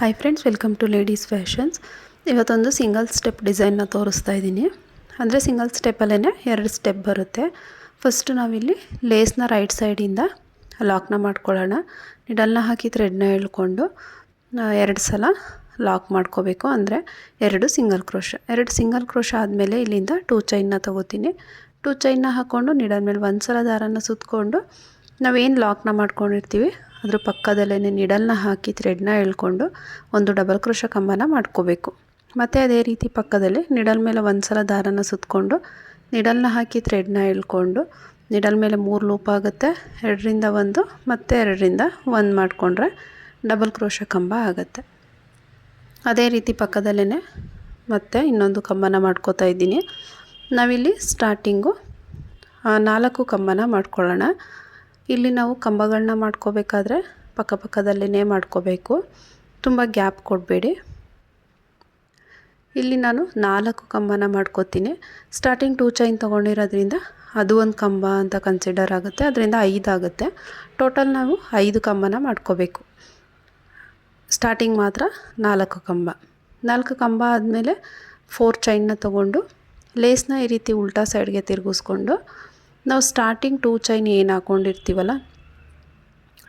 Hi friends, welcome to ladies fashions. ಇವತ್ತೊಂದು single step ಡಿಸೈನ್ನ ತೋರಿಸ್ತಾ ಇದ್ದೀನಿ. ಅಂದರೆ ಸಿಂಗಲ್ ಸ್ಟೆಪ್ಪಲ್ಲೇ 2 ಸ್ಟೆಪ್ ಬರುತ್ತೆ. ಫಸ್ಟು ನಾವಿಲ್ಲಿ ಲೇಸ್ನ ರೈಟ್ ಸೈಡಿಂದ ಲಾಕ್ನ ಮಾಡ್ಕೊಳ್ಳೋಣ. ನಿಡಲ್ನ ಹಾಕಿ ಥ್ರೆಡ್ನ ಎಳ್ಕೊಂಡು 2 ಸಲ ಲಾಕ್ ಮಾಡ್ಕೋಬೇಕು. ಅಂದರೆ 2 ಸಿಂಗಲ್ ಕ್ರೋಶ ಆದಮೇಲೆ ಇಲ್ಲಿಂದ 2 ಚೈನ್ನ ತೊಗೋತೀನಿ. 2 ಚೈನ್ನ ಹಾಕ್ಕೊಂಡು ನಿಡಲ್ ಮೇಲೆ 1 ಸಲ ದಾರನ ಸುತ್ತಕೊಂಡು ನಾವೇನು ಲಾಕ್ನ ಮಾಡ್ಕೊಂಡಿರ್ತೀವಿ ಅದ್ರ ಪಕ್ಕದಲ್ಲೇ ನಿಡಲ್ನ ಹಾಕಿ ಥ್ರೆಡ್ನ ಎಳ್ಕೊಂಡು ಒಂದು ಡಬಲ್ ಕ್ರೋಶ ಕಂಬನ ಮಾಡ್ಕೋಬೇಕು. ಮತ್ತು ಅದೇ ರೀತಿ ಪಕ್ಕದಲ್ಲಿ ನಿಡಲ್ ಮೇಲೆ 1 ಸಲ ದಾರನ ಸುತ್ತಕೊಂಡು ನಿಡಲ್ನ ಹಾಕಿ ಥ್ರೆಡ್ನ ಎಳ್ಕೊಂಡು ನಿಡಲ್ ಮೇಲೆ 3 ಲೂಪ್ ಆಗುತ್ತೆ. 2ರಿಂದ 1 ಮತ್ತು 2ರಿಂದ 1 ಮಾಡಿಕೊಂಡ್ರೆ ಡಬಲ್ ಕ್ರೋಶ ಕಂಬ ಆಗುತ್ತೆ. ಅದೇ ರೀತಿ ಪಕ್ಕದಲ್ಲೇ ಮತ್ತೆ ಇನ್ನೊಂದು ಕಂಬನ ಮಾಡ್ಕೋತಾ ಇದ್ದೀನಿ. ನಾವಿಲ್ಲಿ ಸ್ಟಾರ್ಟಿಂಗು 4 ಕಂಬನ ಮಾಡ್ಕೊಳ್ಳೋಣ. ಇಲ್ಲಿ ನಾವು ಕಂಬಗಳನ್ನ ಮಾಡ್ಕೋಬೇಕಾದ್ರೆ ಪಕ್ಕದಲ್ಲೇ ಮಾಡ್ಕೋಬೇಕು, ತುಂಬ ಗ್ಯಾಪ್ ಕೊಡಬೇಡಿ. ಇಲ್ಲಿ ನಾನು 4 ಕಂಬನ ಮಾಡ್ಕೋತೀನಿ. ಸ್ಟಾರ್ಟಿಂಗ್ 2 ಚೈನ್ ತೊಗೊಂಡಿರೋದ್ರಿಂದ ಅದು ಒಂದು ಕಂಬ ಅಂತ ಕನ್ಸಿಡರ್ ಆಗುತ್ತೆ, ಅದರಿಂದ 5 ಆಗುತ್ತೆ. ಟೋಟಲ್ ನಾವು 5 ಕಂಬನ ಮಾಡ್ಕೋಬೇಕು. ಸ್ಟಾರ್ಟಿಂಗ್ ಮಾತ್ರ 4 ಕಂಬ ಆದಮೇಲೆ 4 ಚೈನ್ನ ತೊಗೊಂಡು ಲೇಸ್ನ ಈ ರೀತಿ ಉಲ್ಟಾ ಸೈಡ್ಗೆ ತಿರುಗಿಸ್ಕೊಂಡು ನಾವು ಸ್ಟಾರ್ಟಿಂಗ್ 2 ಚೈನ್ ಏನು ಹಾಕ್ಕೊಂಡಿರ್ತೀವಲ್ಲ,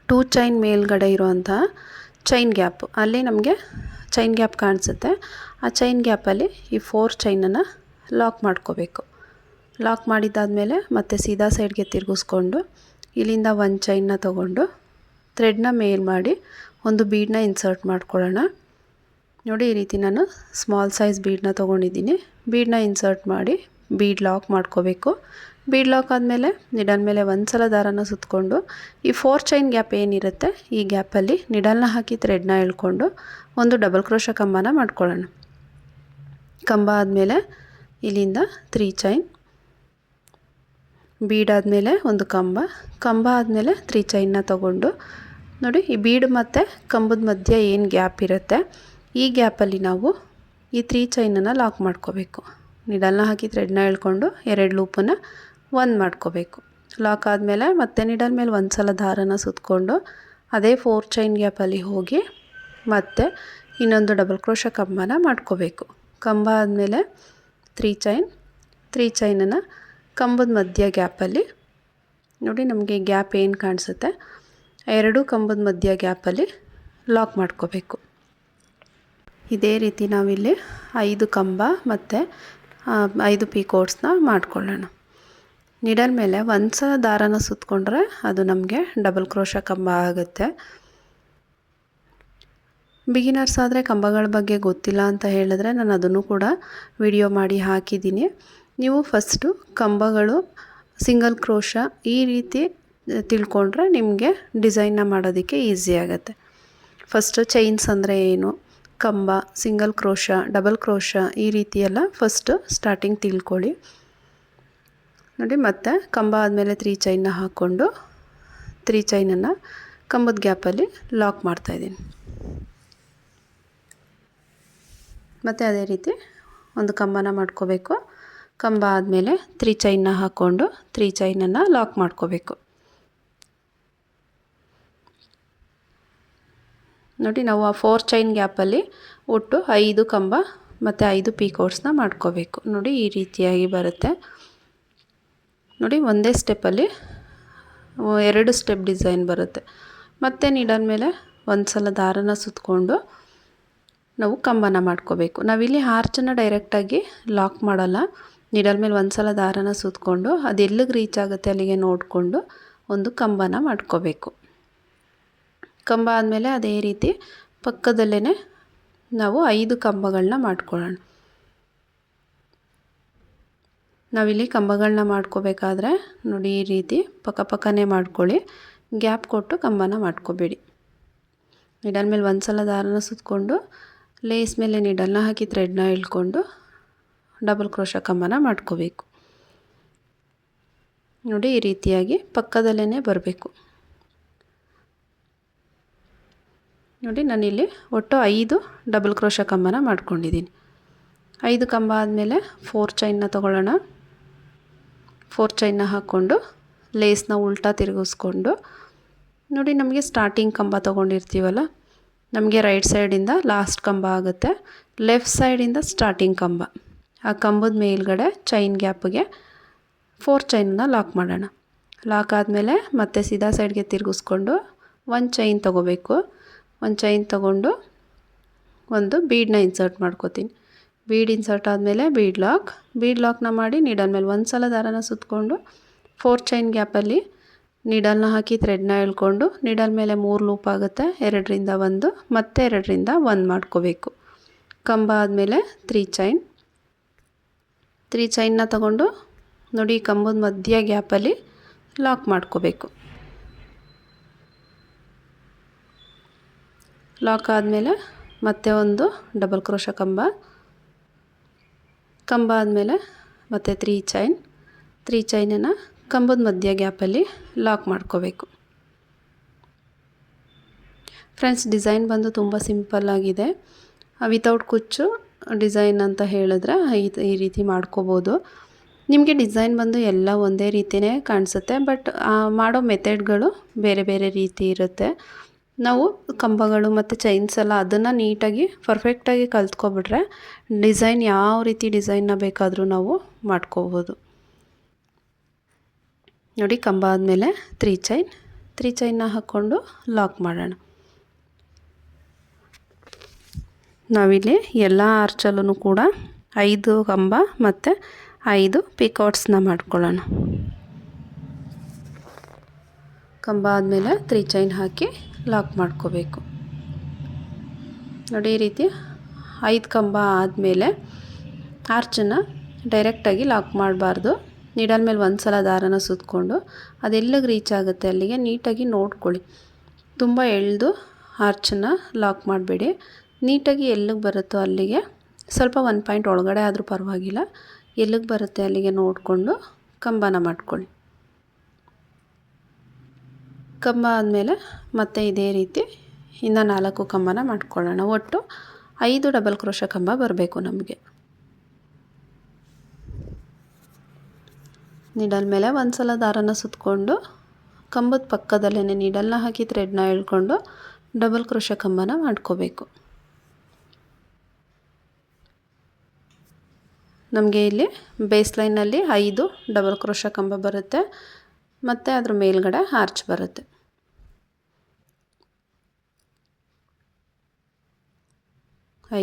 2 ಚೈನ್ ಮೇಲ್ಗಡೆ ಇರೋವಂಥ ಚೈನ್ ಗ್ಯಾಪು ಅಲ್ಲಿ ನಮಗೆ ಚೈನ್ ಗ್ಯಾಪ್ ಕಾಣಿಸುತ್ತೆ. ಆ ಚೈನ್ ಗ್ಯಾಪಲ್ಲಿ ಈ 4 ಚೈನನ್ನು ಲಾಕ್ ಮಾಡ್ಕೋಬೇಕು. ಲಾಕ್ ಮಾಡಿದ್ದಾದಮೇಲೆ ಮತ್ತೆ ಸೀದಾ ಸೈಡ್ಗೆ ತಿರುಗಿಸ್ಕೊಂಡು ಇಲ್ಲಿಂದ 1 ಚೈನ್ನ ತೊಗೊಂಡು ಥ್ರೆಡ್ನ ಮೇಲ್ ಮಾಡಿ ಒಂದು ಬೀಡನ್ನ ಇನ್ಸರ್ಟ್ ಮಾಡ್ಕೊಳ್ಳೋಣ. ನೋಡಿ, ಈ ರೀತಿ ನಾನು ಸ್ಮಾಲ್ ಸೈಜ್ ಬೀಡನ್ನ ತೊಗೊಂಡಿದ್ದೀನಿ. ಬೀಡನ್ನ ಇನ್ಸರ್ಟ್ ಮಾಡಿ ಬೀಡ್ ಲಾಕ್ ಮಾಡ್ಕೋಬೇಕು. ಬೀಡ್ ಲಾಕ್ ಆದಮೇಲೆ ನಿಡಲ್ ಮೇಲೆ 1 ಸಲ ದಾರನ ಸುತ್ತಕೊಂಡು ಈ 4 ಚೈನ್ ಗ್ಯಾಪ್ ಏನಿರುತ್ತೆ ಈ ಗ್ಯಾಪಲ್ಲಿ ನಿಡಲ್ನ ಹಾಕಿ ಥ್ರೆಡ್ನ ಎಳ್ಕೊಂಡು ಒಂದು ಡಬಲ್ ಕ್ರೋಶ ಕಂಬನ ಮಾಡ್ಕೊಳ್ಳೋಣ. ಕಂಬ ಆದಮೇಲೆ ಇಲ್ಲಿಂದ 3 ಚೈನ್, ಬೀಡ್ ಆದಮೇಲೆ ಒಂದು ಕಂಬ ಆದಮೇಲೆ 3 ಚೈನ್ನ ತೊಗೊಂಡು ನೋಡಿ, ಈ ಬೀಡ್ ಮತ್ತು ಕಂಬದ ಮಧ್ಯೆ ಏನು ಗ್ಯಾಪ್ ಇರುತ್ತೆ ಈ ಗ್ಯಾಪಲ್ಲಿ ನಾವು ಈ 3 ಚೈನನ್ನು ಲಾಕ್ ಮಾಡ್ಕೋಬೇಕು. ನಿಡಲ್ನ ಹಾಕಿ ಥ್ರೆಡ್ನ ಎಳ್ಕೊಂಡು 2 ಲೂಪನ್ನು 1 ಮಾಡ್ಕೋಬೇಕು. ಲಾಕ್ ಆದಮೇಲೆ ಮತ್ತೆ ನಿಡಲ್ ಮೇಲೆ 1 ಸಲ ದಾರನ ಸುತ್ತಕೊಂಡು ಅದೇ 4 ಚೈನ್ ಗ್ಯಾಪಲ್ಲಿ ಹೋಗಿ ಮತ್ತೆ ಇನ್ನೊಂದು ಡಬಲ್ ಕ್ರೋಶ ಕಂಬನ ಮಾಡ್ಕೋಬೇಕು. ಕಂಬ ಆದಮೇಲೆ 3 ಚೈನನ್ನು ಕಂಬದ ಮಧ್ಯ ಗ್ಯಾಪಲ್ಲಿ ನೋಡಿ, ನಮಗೆ ಗ್ಯಾಪ್ ಏನು ಕಾಣಿಸುತ್ತೆ 2 ಕಂಬದ ಮಧ್ಯ ಗ್ಯಾಪಲ್ಲಿ ಲಾಕ್ ಮಾಡ್ಕೋಬೇಕು. ಇದೇ ರೀತಿ ನಾವಿಲ್ಲಿ 5 ಕಂಬ ಮತ್ತು 5 ಪೀಕೋಟ್ಸ್ನ ಮಾಡ್ಕೊಳ್ಳೋಣ. ನಿಡಲ್ ಮೇಲೆ 1 ಸಲ ದಾರನ ಸುತ್ತಕೊಂಡ್ರೆ ಅದು ನಮಗೆ ಡಬಲ್ ಕ್ರೋಶ ಕಂಬ ಆಗುತ್ತೆ. ಬಿಗಿನರ್ಸ್ ಆದರೆ ಕಂಬಗಳ ಬಗ್ಗೆ ಗೊತ್ತಿಲ್ಲ ಅಂತ ಹೇಳಿದ್ರೆ ನಾನು ಅದನ್ನು ಕೂಡ ವಿಡಿಯೋ ಮಾಡಿ ಹಾಕಿದ್ದೀನಿ. ನೀವು ಫಸ್ಟು ಕಂಬಗಳು, ಸಿಂಗಲ್ ಕ್ರೋಶ ಈ ರೀತಿ ತಿಳ್ಕೊಂಡ್ರೆ ನಿಮಗೆ ಡಿಸೈನ್ನ ಮಾಡೋದಕ್ಕೆ ಈಸಿ ಆಗುತ್ತೆ. ಫಸ್ಟು ಚೈನ್ಸ್ ಅಂದರೆ ಏನು, ಕಂಬ, ಸಿಂಗಲ್ ಕ್ರೋಶ, ಡಬಲ್ ಕ್ರೋಶ ಈ ರೀತಿಯೆಲ್ಲ ಫಸ್ಟು ಸ್ಟಾರ್ಟಿಂಗ್ ತಿಳ್ಕೊಳ್ಳಿ. ನೋಡಿ, ಮತ್ತೆ ಕಂಬ ಆದಮೇಲೆ 3 ಚೈನ್ನ ಹಾಕ್ಕೊಂಡು 3 ಚೈನನ್ನು ಕಂಬದ ಗ್ಯಾಪಲ್ಲಿ ಲಾಕ್ ಮಾಡ್ತಾಯಿದ್ದೀನಿ. ಮತ್ತು ಅದೇ ರೀತಿ ಒಂದು ಕಂಬನ ಮಾಡ್ಕೋಬೇಕು. ಕಂಬ ಆದಮೇಲೆ 3 ಚೈನ್ನ ಹಾಕ್ಕೊಂಡು 3 ಚೈನನ್ನು ಲಾಕ್ ಮಾಡ್ಕೋಬೇಕು. ನೋಡಿ, ನಾವು ಆ 4 ಚೈನ್ ಗ್ಯಾಪಲ್ಲಿ ಒಟ್ಟು 5 ಕಂಬ ಮತ್ತು 5 ಪೀಕೋಟ್ಸ್ನ ಮಾಡ್ಕೋಬೇಕು. ನೋಡಿ, ಈ ರೀತಿಯಾಗಿ ಬರುತ್ತೆ. ನೋಡಿ, ಒಂದೇ ಸ್ಟೆಪ್ಪಲ್ಲಿ 2 ಸ್ಟೆಪ್ ಡಿಸೈನ್ ಬರುತ್ತೆ. ಮತ್ತು ನಿಡಲ್ ಮೇಲೆ 1 ಸಲ ದಾರನ ಸುತ್ತಕೊಂಡು ನಾವು ಕಂಬನ ಮಾಡ್ಕೋಬೇಕು. ನಾವಿಲ್ಲಿ ಆರ್ಚನ್ನು ಡೈರೆಕ್ಟಾಗಿ ಲಾಕ್ ಮಾಡಲ್ಲ. ನಿಡಲ್ ಮೇಲೆ 1 ಸಲ ದಾರನ ಸುತ್ತಕೊಂಡು ಅದು ಎಲ್ಲಿಗೆ ರೀಚ್ ಆಗುತ್ತೆ ಅಲ್ಲಿಗೆ ನೋಡಿಕೊಂಡು ಒಂದು ಕಂಬನ ಮಾಡ್ಕೋಬೇಕು. ಕಂಬ ಆದಮೇಲೆ ಅದೇ ರೀತಿ ಪಕ್ಕದಲ್ಲೇ ನಾವು 5 ಕಂಬಗಳನ್ನ ಮಾಡ್ಕೊಳ್ಳೋಣ. ನಾವಿಲ್ಲಿ ಕಂಬಗಳನ್ನ ಮಾಡ್ಕೋಬೇಕಾದ್ರೆ ನೋಡಿ, ಈ ರೀತಿ ಪಕ್ಕನೇ ಮಾಡ್ಕೊಳ್ಳಿ, ಗ್ಯಾಪ್ ಕೊಟ್ಟು ಕಂಬನ ಮಾಡ್ಕೋಬೇಡಿ. ನಿಡಲ್ ಮೇಲೆ 1 ಸಲ ದಾರನ ಸುತ್ತಕೊಂಡು ಲೇಸ್ ಮೇಲೆ ನಿಡಲ್ನ ಹಾಕಿ ಥ್ರೆಡ್ನ ಎಳ್ಕೊಂಡು ಡಬಲ್ ಕ್ರೋಶ ಕಂಬನ ಮಾಡ್ಕೋಬೇಕು. ನೋಡಿ, ಈ ರೀತಿಯಾಗಿ ಪಕ್ಕದಲ್ಲೇ ಬರಬೇಕು. ನೋಡಿ, ನಾನಿಲ್ಲಿ ಒಟ್ಟು 5 ಡಬಲ್ ಕ್ರೋಶ ಕಂಬನ ಮಾಡ್ಕೊಂಡಿದ್ದೀನಿ. 5 ಕಂಬ ಆದಮೇಲೆ 4 ಚೈನ್ನ ತೊಗೊಳ್ಳೋಣ. 4 ಚೈನ್ನ ಹಾಕ್ಕೊಂಡು ಲೇಸ್ನ ಉಲ್ಟಾ ತಿರುಗಿಸ್ಕೊಂಡು ನೋಡಿ, ನಮಗೆ ಸ್ಟಾರ್ಟಿಂಗ್ ಕಂಬ ತೊಗೊಂಡಿರ್ತೀವಲ್ಲ ನಮಗೆ ರೈಟ್ ಸೈಡಿಂದ ಲಾಸ್ಟ್ ಕಂಬ ಆಗುತ್ತೆ, ಲೆಫ್ಟ್ ಸೈಡಿಂದ ಸ್ಟಾರ್ಟಿಂಗ್ ಕಂಬ. ಆ ಕಂಬದ ಮೇಲ್ಗಡೆ ಚೈನ್ ಗ್ಯಾಪ್ಗೆ 4 ಚೈನನ್ನ ಲಾಕ್ ಮಾಡೋಣ. ಲಾಕ್ ಆದಮೇಲೆ ಮತ್ತೆ ಸೀದಾ ಸೈಡ್ಗೆ ತಿರುಗಿಸ್ಕೊಂಡು ಒಂದು ಚೈನ್ ತೊಗೋಬೇಕು. ಒಂದು ಚೈನ್ ತೊಗೊಂಡು ಒಂದು ಬೀಡನ್ನ ಇನ್ಸರ್ಟ್ ಮಾಡ್ಕೋತೀನಿ. ಬೀಡ್ ಇನ್ಸರ್ಟ್ ಆದಮೇಲೆ ಬೀಡ್ ಲಾಕ್ನ ಮಾಡಿ ನೀಡಲ್ ಮೇಲೆ ಒಂದು ಸಲ ದಾರನ ಸುತ್ತಕೊಂಡು 4 ಚೈನ್ ಗ್ಯಾಪಲ್ಲಿ ನೀಡಲ್ನ ಹಾಕಿ ಥ್ರೆಡ್ನ ಎಳ್ಕೊಂಡು ನೀಡಲ್ ಮೇಲೆ 3 ಲೂಪ್ ಆಗುತ್ತೆ. 2ರಿಂದ 1 ಮತ್ತೆ 2ರಿಂದ 1 ಮಾಡ್ಕೋಬೇಕು. ಕಂಬ ಆದಮೇಲೆ 3 ಚೈನ್ನ ತಗೊಂಡು ನೋಡಿ ಕಂಬದ ಮಧ್ಯ ಗ್ಯಾಪಲ್ಲಿ ಲಾಕ್ ಮಾಡ್ಕೋಬೇಕು. ಲಾಕ್ ಆದಮೇಲೆ ಮತ್ತೆ ಒಂದು ಡಬಲ್ ಕ್ರೋಶ ಕಂಬ ಆದಮೇಲೆ ಮತ್ತೆ 3 ಚೈನನ್ನು ಕಂಬದ ಮಧ್ಯ ಗ್ಯಾಪಲ್ಲಿ ಲಾಕ್ ಮಾಡ್ಕೋಬೇಕು. ಫ್ರೆಂಡ್ಸ್, ಡಿಸೈನ್ ಬಂದು ತುಂಬ ಸಿಂಪಲ್ ಆಗಿದೆ. ವಿತೌಟ್ ಕುಚ್ಚು ಡಿಸೈನ್ ಅಂತ ಹೇಳಿದ್ರೆ ಈ ರೀತಿ ಮಾಡ್ಕೋಬೋದು. ನಿಮಗೆ ಡಿಸೈನ್ ಬಂದು ಎಲ್ಲ ಒಂದೇ ರೀತಿಯೇ ಕಾಣಿಸುತ್ತೆ, ಬಟ್ ಮಾಡೋ ಮೆಥಡ್ಗಳು ಬೇರೆ ಬೇರೆ ರೀತಿ ಇರುತ್ತೆ. ನಾವು ಕಂಬಗಳು ಮತ್ತು ಚೈನ್ಸ್ ಎಲ್ಲ ಅದನ್ನು ನೀಟಾಗಿ ಪರ್ಫೆಕ್ಟಾಗಿ ಕಲ್ತ್ಕೊಬಿಟ್ರೆ ಡಿಸೈನ್ ಯಾವ ರೀತಿ ಡಿಸೈನ್ನ ಬೇಕಾದರೂ ನಾವು ಮಾಡ್ಕೋಬೋದು. ನೋಡಿ, ಕಂಬ ಆದಮೇಲೆ 3 ಚೈನ್ನ ಹಾಕ್ಕೊಂಡು ಲಾಕ್ ಮಾಡೋಣ. ನಾವಿಲ್ಲಿ ಎಲ್ಲ ಆರ್ಚಲ್ಲೂ ಕೂಡ 5 ಕಂಬ ಮತ್ತು 5 ಪಿಕಾಟ್ಸ್ನ ಮಾಡ್ಕೊಳ್ಳೋಣ. ಕಂಬ ಆದಮೇಲೆ 3 ಚೈನ್ ಹಾಕಿ ಲಾಕ್ ಮಾಡ್ಕೋಬೇಕು. ನೋಡಿ, ಈ ರೀತಿ 5 ಕಂಬ ಆದಮೇಲೆ ಆರ್ಚನ್ನು ಡೈರೆಕ್ಟಾಗಿ ಲಾಕ್ ಮಾಡಬಾರ್ದು. ನೀಡಲ್ ಮೇಲೆ ಒಂದು ಸಲ ದಾರನ ಸುತ್ತಕೊಂಡು ಅದೆಲ್ಲಿಗೆ ರೀಚ್ ಆಗುತ್ತೆ ಅಲ್ಲಿಗೆ ನೀಟಾಗಿ ನೋಡ್ಕೊಳ್ಳಿ. ತುಂಬ ಎಳೆದು ಆರ್ಚನ್ನು ಲಾಕ್ ಮಾಡಬೇಡಿ. ನೀಟಾಗಿ ಎಲ್ಲಿಗೆ ಬರುತ್ತೋ ಅಲ್ಲಿಗೆ ಸ್ವಲ್ಪ 1 ಪಾಯಿಂಟ್ ಒಳಗಡೆ ಆದರೂ ಪರವಾಗಿಲ್ಲ, ಎಲ್ಲಿಗೆ ಬರುತ್ತೆ ಅಲ್ಲಿಗೆ ನೋಡಿಕೊಂಡು ಕಂಬನ ಮಾಡ್ಕೊಳ್ಳಿ. ಕಂಬ ಆದಮೇಲೆ ಮತ್ತೆ ಇದೇ ರೀತಿ ಇನ್ನು 4 ಕಂಬನ ಮಾಡ್ಕೊಳ್ಳೋಣ. ಒಟ್ಟು 5 ಡಬಲ್ ಕ್ರೋಶ ಕಂಬ ಬರಬೇಕು ನಮಗೆ. ನೀಡಲ್ ಮೇಲೆ ಒಂದು ಸಲ ದಾರನ ಸುತ್ತಕೊಂಡು ಕಂಬದ ಪಕ್ಕದಲ್ಲೇ ನೀಡಲ್ನ ಹಾಕಿ ಥ್ರೆಡ್ನ ಎಳ್ಕೊಂಡು ಡಬಲ್ ಕ್ರೋಶ ಕಂಬನ ಮಾಡ್ಕೋಬೇಕು. ನಮಗೆ ಇಲ್ಲಿ ಬೇಸ್ ಲೈನಲ್ಲಿ 5 ಡಬಲ್ ಕ್ರೋಶ ಕಂಬ ಬರುತ್ತೆ ಮತ್ತು ಅದ್ರ ಮೇಲ್ಗಡೆ ಆರ್ಚ್ ಬರುತ್ತೆ.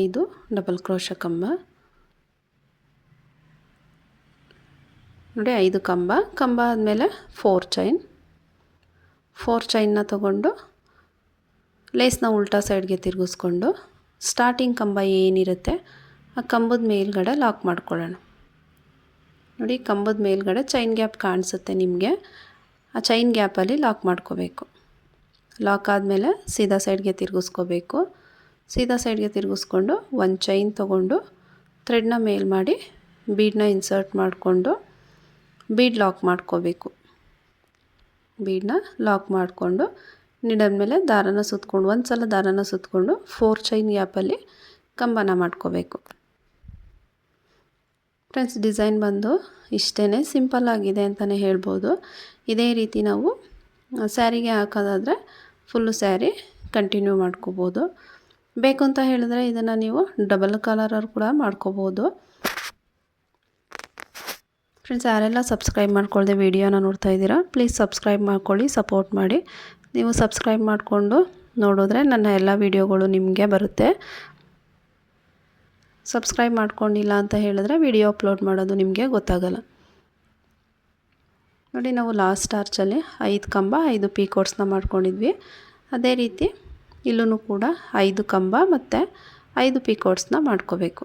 ಐದು ಡಬಲ್ ಕ್ರೋಶ ಕಂಬ ನೋಡಿ, 5 ಕಂಬ ಆದಮೇಲೆ 4 ಚೈನ್ನ ತಗೊಂಡು ಲೇಸ್ನ ಉಲ್ಟಾ ಸೈಡ್ಗೆ ತಿರುಗಿಸ್ಕೊಂಡು ಸ್ಟಾರ್ಟಿಂಗ್ ಕಂಬ ಏನಿರುತ್ತೆ ಆ ಕಂಬದ ಮೇಲ್ಗಡೆ ಲಾಕ್ ಮಾಡ್ಕೊಳ್ಳೋಣ. ನೋಡಿ, ಕಂಬದ ಮೇಲ್ಗಡೆ ಚೈನ್ ಗ್ಯಾಪ್ ಕಾಣಿಸುತ್ತೆ ನಿಮಗೆ, ಆ ಚೈನ್ ಗ್ಯಾಪಲ್ಲಿ ಲಾಕ್ ಮಾಡ್ಕೋಬೇಕು. ಲಾಕ್ ಆದಮೇಲೆ ಸೀದಾ ಸೈಡ್ಗೆ ತಿರುಗಿಸ್ಕೋಬೇಕು. ಸೀದಾ ಸೈಡ್ಗೆ ತಿರುಗಿಸ್ಕೊಂಡು ಒಂದು ಚೈನ್ ತೊಗೊಂಡು ಥ್ರೆಡ್ನ ಮೇಲ್ ಮಾಡಿ ಬೀಡನ್ನ ಇನ್ಸರ್ಟ್ ಮಾಡಿಕೊಂಡು ಬೀಡ್ ಲಾಕ್ ಮಾಡ್ಕೋಬೇಕು. ಬೀಡನ್ನ ಲಾಕ್ ಮಾಡಿಕೊಂಡು ನೀಡಲ್ ಮೇಲೆ ದಾರನ ಸುತ್ತಕೊಂಡು ಒಂದು ಸಲ ದಾರನ ಸುತ್ತಕೊಂಡು 4 ಚೈನ್ ಗ್ಯಾಪಲ್ಲಿ ಕಂಬನ ಮಾಡ್ಕೋಬೇಕು. ಫ್ರೆಂಡ್ಸ್, ಡಿಸೈನ್ ಬಂದು ಇಷ್ಟೇ, ಸಿಂಪಲ್ ಆಗಿದೆ ಅಂತಲೇ ಹೇಳ್ಬೋದು. ಇದೇ ರೀತಿ ನಾವು ಸ್ಯಾರಿಗೆ ಹಾಕೋದಾದರೆ ಫುಲ್ಲು ಸ್ಯಾರಿ ಕಂಟಿನ್ಯೂ ಮಾಡ್ಕೋಬೋದು. ಬೇಕು ಅಂತ ಹೇಳಿದ್ರೆ ಇದನ್ನು ನೀವು ಡಬಲ್ ಕಲರ್ ಕೂಡ ಮಾಡ್ಕೋಬೋದು. ಫ್ರೆಂಡ್ಸ್, ಯಾರೆಲ್ಲ ಸಬ್ಸ್ಕ್ರೈಬ್ ಮಾಡ್ಕೊಳ್ಳದೆ ವಿಡಿಯೋನ ನೋಡ್ತಾ ಇದ್ದೀರಾ, ಪ್ಲೀಸ್ ಸಬ್ಸ್ಕ್ರೈಬ್ ಮಾಡ್ಕೊಳ್ಳಿ, ಸಪೋರ್ಟ್ ಮಾಡಿ. ನೀವು ಸಬ್ಸ್ಕ್ರೈಬ್ ಮಾಡಿಕೊಂಡು ನೋಡಿದ್ರೆ ನನ್ನ ಎಲ್ಲ ವಿಡಿಯೋಗಳು ನಿಮಗೆ ಬರುತ್ತೆ. ಸಬ್ಸ್ಕ್ರೈಬ್ ಮಾಡ್ಕೊಂಡಿಲ್ಲ ಅಂತ ಹೇಳಿದ್ರೆ ವಿಡಿಯೋ ಅಪ್ಲೋಡ್ ಮಾಡೋದು ನಿಮಗೆ ಗೊತ್ತಾಗಲ್ಲ. ನೋಡಿ, ನಾವು ಲಾಸ್ಟ್ ಆರ್ಚಲ್ಲಿ 5 ಕಂಬ 5 ಪೀಕೋಟ್ಸ್ನ ಮಾಡ್ಕೊಂಡಿದ್ವಿ. ಅದೇ ರೀತಿ ಇಲ್ಲೂ ಕೂಡ 5 ಕಂಬ ಮತ್ತು 5 ಪೀಕೋಟ್ಸ್ನ ಮಾಡ್ಕೋಬೇಕು.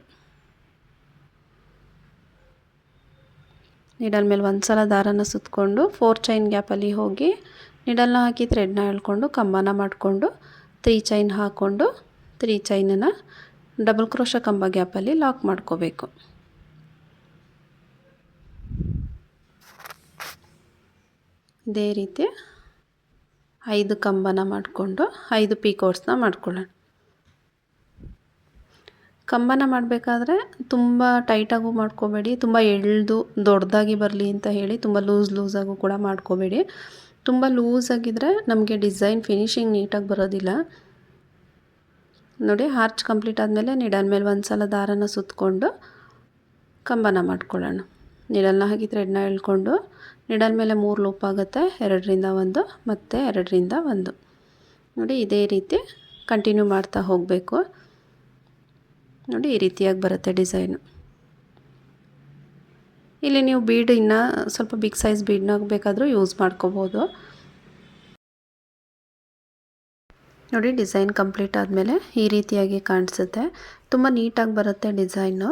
ನೀಡಲ್ ಮೇಲೆ ಒಂದು ಸಲ ದಾರನ ಸುತ್ತಕೊಂಡು 4 ಚೈನ್ ಗ್ಯಾಪಲ್ಲಿ ಹೋಗಿ ನೀಡಲ್ನ ಹಾಕಿ ಥ್ರೆಡ್ನ ಎಳ್ಕೊಂಡು ಕಂಬನ ಮಾಡಿಕೊಂಡು 3 ಚೈನ್ ಹಾಕ್ಕೊಂಡು 3 ಚೈನನ್ನು ಡಬಲ್ ಕ್ರೋಶ ಕಂಬ ಗ್ಯಾಪಲ್ಲಿ ಲಾಕ್ ಮಾಡ್ಕೋಬೇಕು. ಇದೇ ರೀತಿ 5 ಕಂಬನ ಮಾಡಿಕೊಂಡು 5 ಪೀಕೋಟ್ಸ್ನ ಮಾಡ್ಕೊಳ್ಳೋಣ. ಕಂಬನ ಮಾಡಬೇಕಾದ್ರೆ ತುಂಬ ಟೈಟಾಗೂ ಮಾಡ್ಕೋಬೇಡಿ, ತುಂಬ ಎಳೆದು ದೊಡ್ಡದಾಗಿ ಬರಲಿ ಅಂತ ಹೇಳಿ ತುಂಬ ಲೂಸಾಗೂ ಕೂಡ ಮಾಡ್ಕೋಬೇಡಿ. ತುಂಬ ಲೂಸಾಗಿದ್ದರೆ ನಮಗೆ ಡಿಸೈನ್ ಫಿನಿಶಿಂಗ್ ನೀಟಾಗಿ ಬರೋದಿಲ್ಲ. ನೋಡಿ ಆರ್ಚ್ ಕಂಪ್ಲೀಟ್ ಆದಮೇಲೆ ನೀಡಲ್ ಮೇಲೆ ಒಂದು ಸಲ ದಾರನ ಸುತ್ತಕೊಂಡು ಕಂಬನ ಮಾಡ್ಕೊಳ್ಳೋಣ. ನೀಡಲ್ನ ಹಾಕಿ ಥ್ರೆಡ್ನ ಎಳ್ಕೊಂಡು ನೀಡಲ್ ಮೇಲೆ 3 ಲೂಪ್ ಆಗುತ್ತೆ. 2ರಿಂದ 1 ಮತ್ತು 2ರಿಂದ 1. ನೋಡಿ ಇದೇ ರೀತಿ ಕಂಟಿನ್ಯೂ ಮಾಡ್ತಾ ಹೋಗಬೇಕು. ನೋಡಿ ಈ ರೀತಿಯಾಗಿ ಬರುತ್ತೆ ಡಿಸೈನು. ಇಲ್ಲಿ ನೀವು ಬೀಡ್ ಇನ್ನೂ ಸ್ವಲ್ಪ ಬಿಗ್ ಸೈಜ್ ಬೀಡ್ನ ಬೇಕಾದರೂ ಯೂಸ್ ಮಾಡ್ಕೋಬೋದು. ನೋಡಿ ಡಿಸೈನ್ ಕಂಪ್ಲೀಟ್ ಆದಮೇಲೆ ಈ ರೀತಿಯಾಗಿ ಕಾಣಿಸುತ್ತೆ. ತುಂಬ ನೀಟಾಗಿ ಬರುತ್ತೆ ಡಿಸೈನು.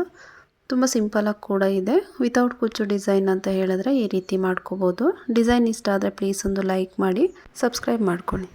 ತುಂಬ ಸಿಂಪಲಾಗಿ ಕೂಡ ಇದೆ. ವಿತೌಟ್ ಕುಚ್ಚು ಡಿಸೈನ್ ಅಂತ ಹೇಳಿದ್ರೆ ಈ ರೀತಿ ಮಾಡ್ಕೋಬೋದು. ಡಿಸೈನ್ ಇಷ್ಟ ಆದರೆ ಪ್ಲೀಸ್ ಒಂದು ಲೈಕ್ ಮಾಡಿ, ಸಬ್ಸ್ಕ್ರೈಬ್ ಮಾಡ್ಕೊಳ್ಳಿ.